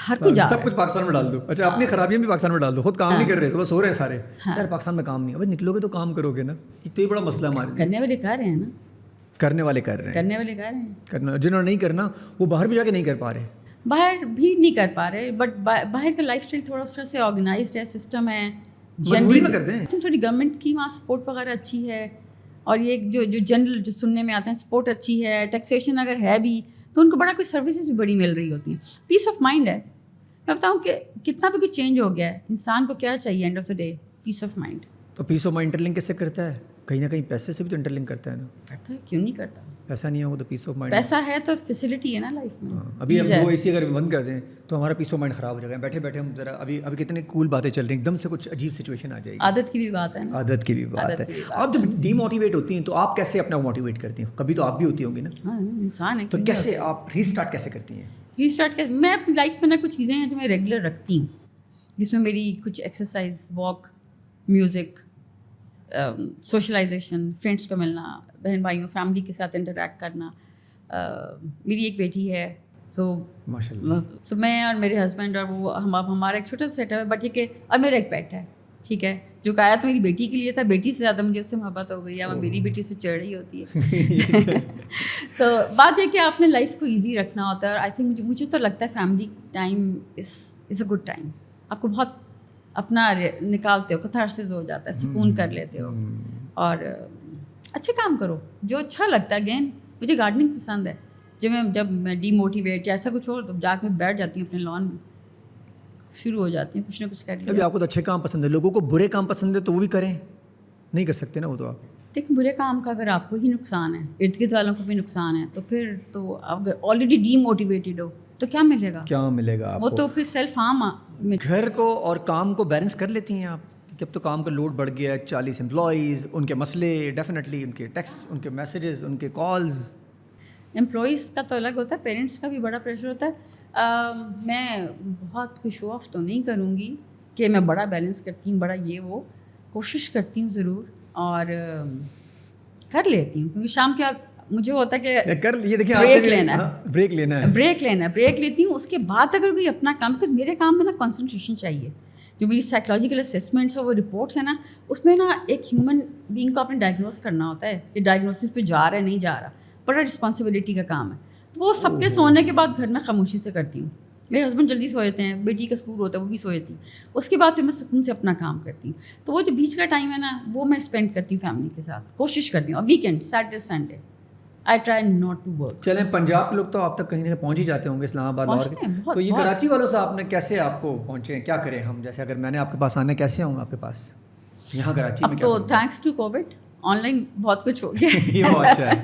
ہر کوئی سب کچھ پاکستان میں ڈال دو. اچھا اپنی خرابیاں بھی پاکستان میں ڈال دو. خود کام نہیں کر رہے, صبح سو رہے ہیں سارے, یار پاکستان میں کام نہیں ہے. بھائی نکلو گے تو کام کرو گے نا. تو یہ بڑا مسئلہ ہمارے. کرنے والے کر رہے ہیں نا, کرنے والے کر رہے ہیں. جنہوں نے نہیں کرنا وہ باہر بھی جا کے نہیں کر پا رہے. باہر بھی نہیں کر پا رہے, بٹ باہر کا لائف اسٹائل تھوڑا اس طرح سے آرگنائزڈ ہے, سسٹم ہے. مجبوری میں کرتے ہیں. تھوڑی گورنمنٹ کی وہاں سپورٹ وغیرہ اچھی ہے, اور یہ جو جنرل جو سننے میں آتے ہیں سپورٹ اچھی ہے. ٹیکسیشن اگر ہے بھی تو ان کو بڑا کوئی سروسز بھی بڑی مل رہی ہوتی ہیں. پیس آف مائنڈ ہے. میں بتاؤں کہ کتنا بھی کچھ چینج ہو گیا ہے, انسان کو کیا چاہیے end of the day? Peace of mind. تو پیس آف مائنڈ انٹرلنک کیسے کرتا ہے؟ کہیں نہ کہیں پیسے سے بھی تو انٹرلنک کرتا ہے نا. کرتا ہے, کیوں نہیں کرتا. پیسہ نہیں ہوگا تو پیس آف مائنڈ. پیسہ ہے تو فیسلٹی ہے نا لائف میں. ابھی ہم 2 AC اگر بند کر دیں تو ہمارا پیس آف مائنڈ خراب ہو جائے گا. بیٹھے بیٹھے ہم ذرا ابھی کتنے کول باتیں چل رہی ہیں, ایک دم سے کچھ عجیب سچویشن آ جائے گی. عادت کی بھی بات ہے نا. عادت کی بھی بات ہے. آپ جب ڈی موٹیویٹ ہوتی ہیں تو آپ کیسے اپنا موٹیویٹ کرتی ہیں؟ کبھی تو آپ بھی ہوتی ہوں گی نا. ہاں انسان ہے. تو کیسے آپ ری اسٹارٹ کیسے کرتی ہیں؟ ری اسٹارٹ میں اپنی لائف میں نا کچھ چیزیں ہیں جو میں ریگولر رکھتی ہوں, جس میں میری کچھ exercise, walk, music, socialisation, friends کو ملنا, بہن بھائیوں فیملی کے ساتھ انٹریکٹ کرنا. میری ایک بیٹی ہے, ماشاء اللہ. سو میں اور میرے ہسبینڈ اور وہ ہمارا ایک چھوٹا سا سیٹ اپ ہے, بٹ یہ کہ اور میرا ایک پیٹ ہے, ٹھیک ہے, جو کہ آیا تو میری بیٹی کے لیے تھا. بیٹی سے زیادہ مجھے اس سے محبت ہو گئی, یا وہ میری بیٹی سے چڑھ رہی ہوتی ہے. تو بات یہ کہ آپ نے لائف کو ایزی رکھنا ہوتا ہے, اور آئی تھنک مجھے تو لگتا ہے family time is a good time. آپ کو بہت اپنا نکالتے ہو, کتھارسس ہو جاتا ہے, سکون کر لیتے ہو, اور اچھے کام کرو جو اچھا لگتا ہے. اگین مجھے گارڈننگ پسند ہے. جب میں ڈی موٹیویٹ یا ایسا کچھ ہو تو جا کے بیٹھ جاتی ہوں اپنے لان میں, شروع ہو جاتی ہیں کچھ نہ کچھ کر لیا. ابھی آپ کو تو اچھے کام پسند ہے, لوگوں کو برے کام پسند ہے تو وہ بھی کریں, نہیں کر سکتے نا وہ. تو آپ دیکھیں برے کام کا اگر آپ کو ہی نقصان ہے, ارد گرد والوں کو بھی نقصان ہے, تو پھر تو اگر آلریڈی ڈی موٹیویٹیڈ ہو تو کیا ملے گا؟ کیا ملے گا آپ وہ تو پھر سیلف ہارم. گھر کو اور کام کو بیلنس کر لیتی ہیں آپ؟ جب تو کام کا لوڈ بڑھ گیا ہے, 40 امپلائیز, ان کے مسئلے, ڈیفینیٹلی ان کے ٹیکس, ان کے میسیجز, ان کے کالز. امپلائیز کا تو الگ ہوتا ہے, پیرنٹس کا بھی بڑا پریشر ہوتا ہے. میں بہت کچھ شو آف تو نہیں کروں گی کہ میں بڑا بیلنس کرتی ہوں, بڑا یہ وہ کوشش کرتی ہوں ضرور, اور کر لیتی ہوں, کیونکہ شام کے مجھے ہوتا ہے کہ بریک لینا ہے, بریک لیتی ہوں. اس کے بعد اگر کوئی اپنا کام, تو میرے کام میں نا کنسنٹریشن چاہیے. جو میری سائیکلوجیکل اسیسمنٹس اور وہ رپورٹس ہیں نا, اس میں نا ایک ہیومن بینگ کو اپنے ڈائگنوز کرنا ہوتا ہے کہ ڈائگنوسس پہ جا رہا ہے نہیں جا رہا, بڑا رسپانسبلٹی کا کام ہے. تو وہ سب کے سونے کے بعد گھر میں خاموشی سے کرتی ہوں. میرے ہسبینڈ جلدی سو جاتے ہیں, بیٹی کا اسکول ہوتا ہے وہ بھی سو جاتی ہے, اس کے بعد پھر میں سکون سے اپنا کام کرتی ہوں. تو وہ جو بیچ کا ٹائم ہے نا وہ میں اسپینڈ کرتی ہوں فیملی کے ساتھ, کوشش کرتی ہوں. اور weekend Saturday Sunday I try not to work. چلیں پنجاب کے لوگ تو آپ تک کہیں نہ کہیں پہنچ ہی جاتے ہوں گے, اسلام آباد, لاہور, تو یہ کراچی والوں سے آپ نے کیسے آپ کو پہنچے ہیں, کیا کریں ہم, جیسے اگر میں نے آپ کے پاس آنا ہے کیسے آؤں آپ کے پاس یہاں کراچی میں؟ اب تو thanks to Covid online بہت کچھ ہو گیا. یہ بہت اچھا ہے.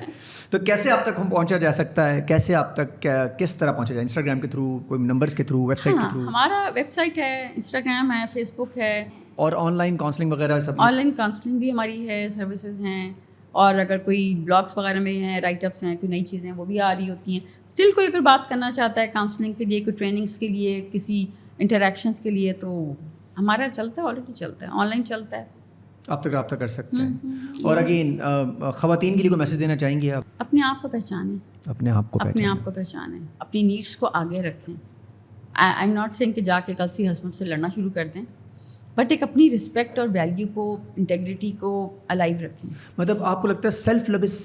تو کیسے آپ تک ہم پہنچا جا سکتا ہے, کیسے آپ تک کس طرح پہنچا جائے, انسٹاگرام کے تھرو, کوئی نمبرس کے تھرو, ویب سائٹ کے تھرو؟ ہمارا ویب سائٹ ہے, انسٹاگرام ہے, فیس بک ہے, اور آن لائن کاؤنسلنگ وغیرہ سب؟ آن لائن کاؤنسلنگ بھی ہماری ہے, سروسز ہیں, اور اگر کوئی بلاگس وغیرہ میں ہیں, رائٹ اپس ہیں, کوئی نئی چیزیں وہ بھی آ رہی ہوتی ہیں. اسٹل کوئی اگر بات کرنا چاہتا ہے کاؤنسلنگ کے لیے, کوئی ٹریننگس کے لیے, کسی انٹریکشنس کے لیے, تو ہمارا چلتا ہے, آلریڈی چلتا ہے, آن لائن چلتا ہے, آپ تک رابطہ کر سکتے ہیں. اور اگین خواتین کے لیے کوئی میسج دینا چاہیں گے آپ؟ اپنے آپ کو پہچانیں, اپنے آپ کو اپنے آپ کو پہچانیں, اپنی نیڈس کو آگے رکھیں. آئی ایم ناٹ سینگ کہ جا کے کل سے ہسبینڈ سے لڑنا شروع کر دیں, بٹ ایک اپنی رسپیکٹ اور ویلیو کو, انٹیگریٹی کو الائیو رکھیں. مطلب آپ کو لگتا ہے سیلف لو از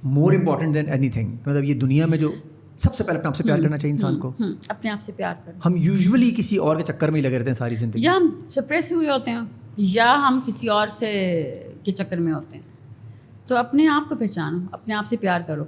مور امپورٹنٹ دین اینی تھنگ, مطلب یہ دنیا میں جو سب سے پہلے اپنے آپ سے پیار کرنا چاہیے انسان کو؟ اپنے آپ سے پیار کریں. ہم یوزولی کسی اور کے چکر میں ہی لگے رہتے ہیں ساری زندگی, یا ہم سپریس ہوئے ہوتے ہیں, یا ہم کسی اور سے کے چکر میں ہوتے ہیں. تو اپنے آپ کو پہچانو, اپنے آپ سے پیار کرو.